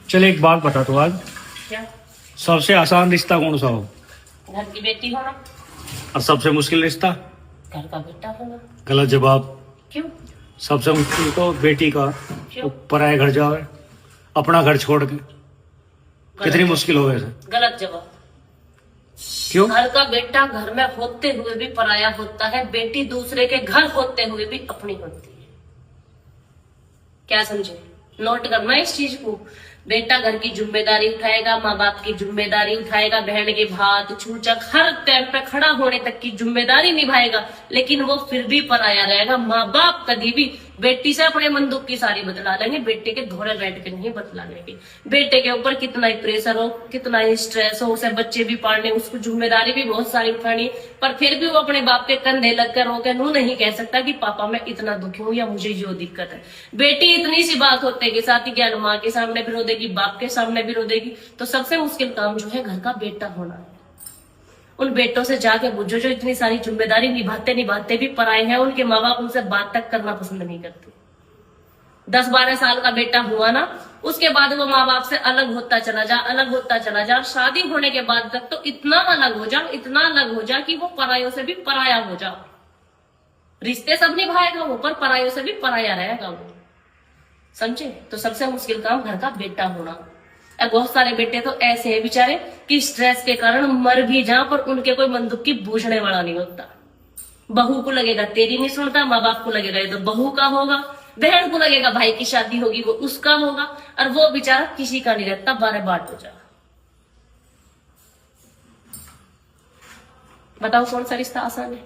चल एक बात बता तू आज, क्या? सबसे आसान रिश्ता कौन सा हो घर की बेटी होना, और सबसे मुश्किल रिश्ता? घर का बेटा होना। गलत जवाब। क्यों? सबसे मुश्किल तो बेटी का क्यों? पराये घर जावे, अपना घर छोड़ के। कितनी मुश्किल हो वैसे? गलत जवाब। क्यों? घर का बेटा घर में होते हुए भी पराया होता है, बेटी दूसरे के घर होते हुए भी अपनी होती है। क्या समझे? नोट करना इस चीज को। बेटा घर की जिम्मेदारी उठाएगा, माँ बाप की जिम्मेदारी उठाएगा, बहन के भात छूचक हर टाइम पे खड़ा होने तक की जिम्मेदारी निभाएगा, लेकिन वो फिर भी पराया रहेगा। माँ बाप कभी भी बेटी से अपने मन दुख की सारी बतला लेंगे, बेटे के धोरे बैठ के नहीं बतला लेंगे। बेटे के ऊपर कितना ही प्रेशर हो, कितना ही स्ट्रेस हो, उसे बच्चे भी पालने, उसको जिम्मेदारी भी बहुत सारी उठानी, पर फिर भी वो अपने बाप के कंधे लगकर रोके नू नहीं कह सकता कि पापा मैं इतना दुखी हूँ या मुझे यो दिक्कत है। बेटी इतनी सी बात होते के साथ ही ज्ञान माँ के सामने भी रो देगी, बाप के सामने भी रो देगी। तो सबसे मुश्किल काम जो है घर का बेटा होना है। उन बेटों से जाके पूछो जो इतनी सारी जिम्मेदारी निभाते निभाते भी पराए हैं, उनके माँ बाप उनसे बात तक करना पसंद नहीं करते। 10-12 साल का बेटा हुआ ना, उसके बाद वो माँ बाप से अलग होता चला जा, अलग होता चला जा, शादी होने के बाद तक तो इतना अलग हो जा, इतना अलग हो जा कि वो परायों से भी पराया हो जा। रिश्ते सब निभाएगा वो, पर परायों से भी पराया रहेगा वो। समझे? तो सबसे मुश्किल काम घर का बेटा होना। अब बहुत सारे बेटे तो ऐसे हैं बेचारे कि स्ट्रेस के कारण मर भी जा, पर उनके कोई मन दुख की बूझने वाला नहीं होता। बहू को लगेगा तेरी नहीं सुनता, माँ बाप को लगेगा ये तो बहू का होगा, बहन को लगेगा भाई की शादी होगी वो उसका होगा, और वो बेचारा किसी का नहीं रहता, बारे बाट हो जा। बताओ कौन सा रिश्ता आसान है?